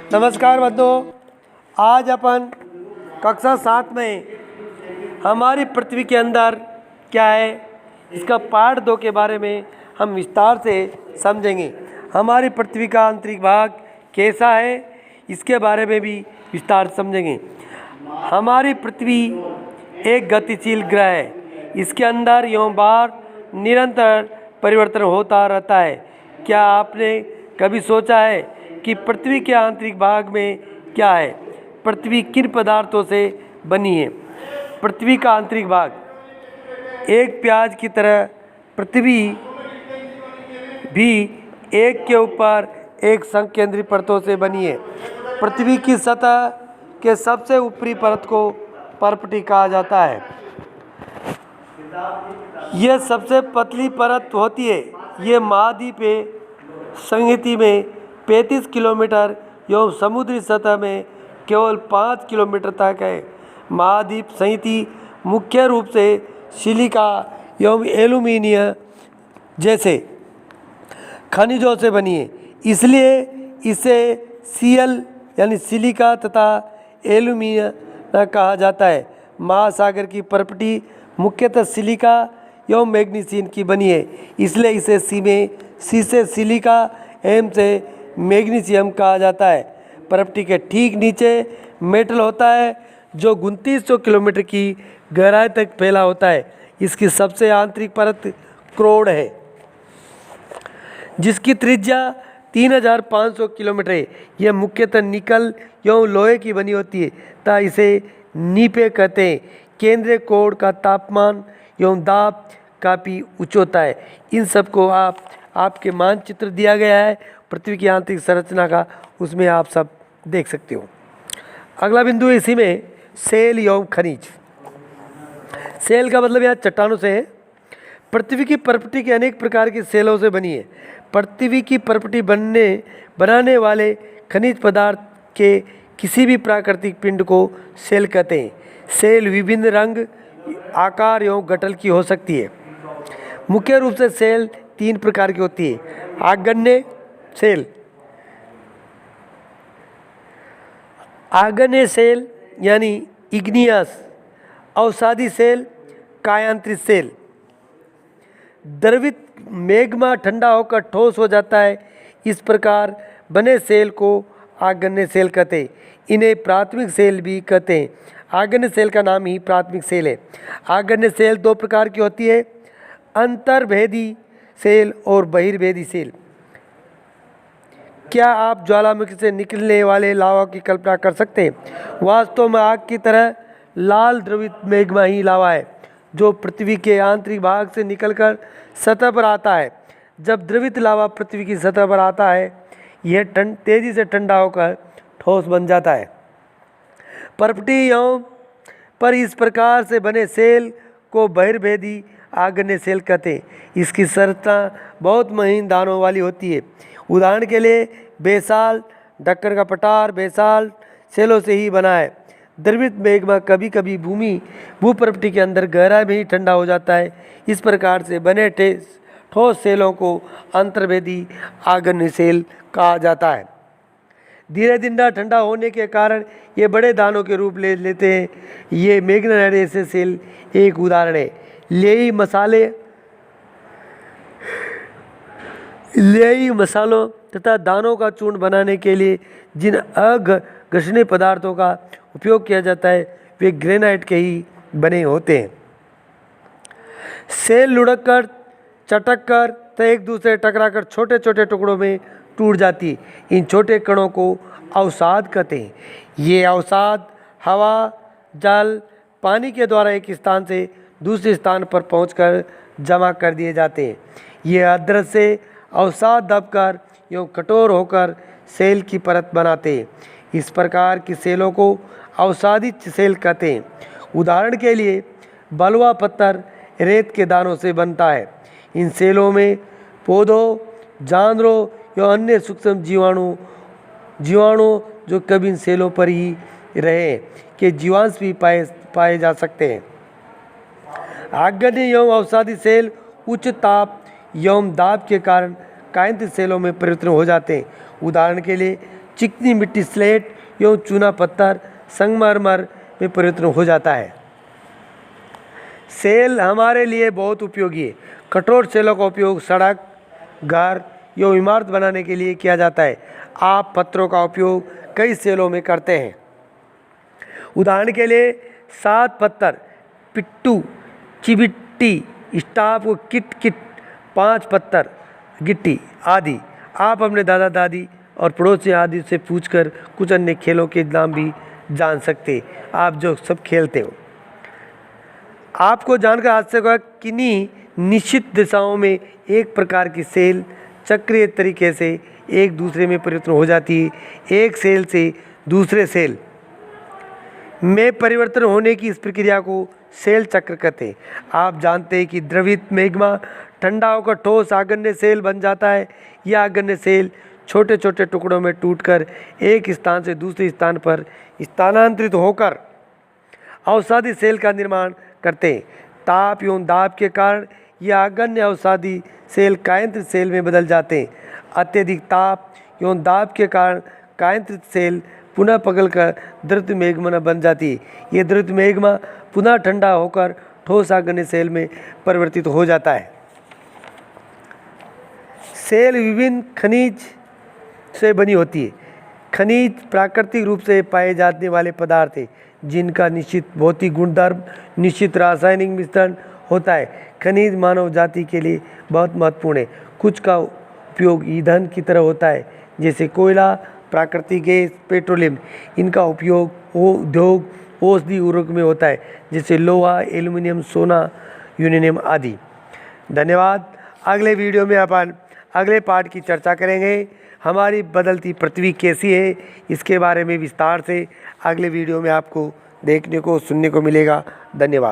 नमस्कार बंधुओं, आज अपन कक्षा 7 में हमारी पृथ्वी के अंदर क्या है इसका पार्ट 2 के बारे में हम विस्तार से समझेंगे। हमारी पृथ्वी का आंतरिक भाग कैसा है इसके बारे में भी विस्तार से समझेंगे। हमारी पृथ्वी एक गतिशील ग्रह है। इसके अंदर एवं बाहर निरंतर परिवर्तन होता रहता है। क्या आपने कभी सोचा है कि पृथ्वी के आंतरिक भाग में क्या है? पृथ्वी किन पदार्थों से बनी है? पृथ्वी का आंतरिक भाग एक प्याज की तरह पृथ्वी भी एक के ऊपर एक संकेंद्रित परतों से बनी है। पृथ्वी की सतह के सबसे ऊपरी परत को पर्पटी कहा जाता है। यह सबसे पतली परत होती है। ये महाद्वीपीय संहति में 35 किलोमीटर एवं समुद्री सतह में केवल 5 किलोमीटर तक है। महाद्वीप संहति मुख्य रूप से सिलिका एवं एल्यूमीनियम जैसे खनिजों से बनी है, इसलिए इसे सीएल यानी सिलिका तथा एल्यूमीनियम कहा जाता है। महासागर की पर्पटी मुख्यतः सिलिका एवं मैग्नीशियम की बनी है, इसलिए इसे सी से सिलिका एम से मैग्नीशियम कहा जाता है। पर्पटी के ठीक नीचे मेटल होता है जो 2900 किलोमीटर की गहराई तक फैला होता है। इसकी सबसे आंतरिक परत क्रोड है जिसकी त्रिज्या 3500 किलोमीटर है। यह मुख्यतः निकल एवं लोहे की बनी होती है तथा इसे नीपे कहते हैं। केंद्रीय कोर का तापमान एवं दाब काफ़ी उच्च होता है। इन सब को आपके मानचित्र दिया गया है पृथ्वी की आंतरिक संरचना का, उसमें आप सब देख सकते हो। अगला बिंदु इसी में सेल एवं खनिज। सेल का मतलब यहाँ चट्टानों से है। पृथ्वी की पर्पटी के अनेक प्रकार की सेलों से बनी है। पृथ्वी की पर्पटी बनाने वाले खनिज पदार्थ के किसी भी प्राकृतिक पिंड को सेल कहते हैं। सेल विभिन्न रंग, आकार एवं गठन की हो सकती है। मुख्य रूप से सेल 3 प्रकार की होती है। आग्नेय सेल, आग्नेय सेल यानी इग्नियस, अवसादी सेल, कायांतरित सेल। द्रवित मैग्मा ठंडा होकर ठोस हो जाता है, इस प्रकार बने सेल को आग्नेय सेल कहते हैं। इन्हें प्राथमिक सेल भी कहते हैं। आग्नेय सेल का नाम ही प्राथमिक सेल है। आग्नेय सेल 2 प्रकार की होती है, अंतर्भेदी सेल और बहिर्भेदी सेल। क्या आप ज्वालामुखी से निकलने वाले लावा की कल्पना कर सकते हैं? वास्तव में आग की तरह लाल द्रवित मैग्मा ही लावा है जो पृथ्वी के आंतरिक भाग से निकलकर सतह पर आता है। जब द्रवित लावा पृथ्वी की सतह पर आता है, यह तेजी से ठंडा होकर ठोस बन जाता है। पर्पटी एवं पर इस प्रकार से बने सेल को बहिर्भेदी आग्नेय सेल कहते हैं। इसकी संरचना बहुत महीन दानों वाली होती है। उदाहरण के लिए बेसाल, ढक्कन का पठार बेसाल सेलों से ही बना है। द्रवित मैग्मा कभी कभी भूपर्पटी के अंदर गहराई में ही ठंडा हो जाता है। इस प्रकार से बने ठोस सेलों को अंतर्भेदी आग्नेय सेल कहा जाता है। धीरे धीरे ठंडा होने के कारण ये बड़े दानों के रूप ले लेते हैं। ये मैग्नेटाइट ऐसे सेल एक उदाहरण है। लेई मसालों तथा दानों का चूर्ण बनाने के लिए जिन अघर्षणीय पदार्थों का उपयोग किया जाता है वे ग्रेनाइट के ही बने होते हैं। सेल लुढ़क कर, चटक कर तो एक दूसरे टकराकर छोटे छोटे टुकड़ों में टूट जाती है। इन छोटे कणों को अवसाद कहते हैं। ये अवसाद हवा, जल, पानी के द्वारा एक स्थान से दूसरे स्थान पर पहुंचकर जमा कर दिए जाते हैं। ये अदृश्य अवसाद दबकर एवं कठोर होकर सेल की परत बनाते हैं। इस प्रकार की सेलों को अवसादित सेल कहते हैं। उदाहरण के लिए बलुआ पत्थर रेत के दानों से बनता है। इन सेलों में पौधों, जानवरों या अन्य सूक्ष्म जीवाणु जो कभी इन सेलों पर ही रहे के जीवांश भी पाए जा सकते हैं। आग्नेय एवं अवसादी सेल उच्च ताप एवं दाब के कारण कायांतरित सेलों में परिवर्तन हो जाते हैं। उदाहरण के लिए चिकनी मिट्टी स्लेट एवं चूना पत्थर संगमरमर में परिवर्तन हो जाता है। सेल हमारे लिए बहुत उपयोगी है। कठोर सेलों का उपयोग सड़क, घर एवं इमारत बनाने के लिए किया जाता है। आप पत्थरों का उपयोग कई सेलों में करते हैं। उदाहरण के लिए 7 पत्थर, पिट्टू, चिबिट्टी, स्टाफ व किट, 5 पत्थर, गिट्टी आदि। आप अपने दादा दादी और पड़ोसी आदि से पूछकर कुछ अन्य खेलों के नाम भी जान सकते, आप जो सब खेलते हो। आपको जानकर आश्चर्य होगा किन्हीं निश्चित दिशाओं में एक प्रकार की सेल चक्रीय तरीके से एक दूसरे में परिवर्तन हो जाती है। एक सेल से दूसरे सेल में परिवर्तन होने की इस प्रक्रिया को सेल चक्र कहते हैं। आप जानते हैं कि द्रवित मैग्मा ठंडा होकर ठोस आग्नेय सेल बन जाता है। यह आग्नेय सेल छोटे छोटे टुकड़ों में टूटकर एक स्थान से दूसरे स्थान पर स्थानांतरित होकर अवसादी सेल का निर्माण करते हैं। ताप एवं दाब के कारण यह आग्नेय अवसादी सेल कायांतरित सेल में बदल जाते हैं। अत्यधिक ताप एवं दाब के कारण कायांतरित सेल पुनः पिघलकर द्रवित मैग्मा बन जाती है। ये द्रवित मैग्मा पुनः ठंडा होकर ठोस आग्नेय सेल में परिवर्तित हो जाता है। सेल विभिन्न खनिज से बनी होती है। खनिज प्राकृतिक रूप से पाए जाने वाले पदार्थ हैं जिनका निश्चित भौतिक गुणधर्म, निश्चित रासायनिक मिश्रण होता है। खनिज मानव जाति के लिए बहुत महत्वपूर्ण है। कुछ का उपयोग ईंधन की तरह होता है, जैसे कोयला, प्राकृतिक गैस, पेट्रोलियम। इनका उपयोग उद्योग, औषधि उर्वरक में होता है, जैसे लोहा, एल्युमिनियम, सोना, यूरेनियम आदि। धन्यवाद। अगले वीडियो में अपन अगले पार्ट की चर्चा करेंगे। हमारी बदलती पृथ्वी कैसी है, इसके बारे में विस्तार से अगले वीडियो में आपको देखने को सुनने को मिलेगा। धन्यवाद।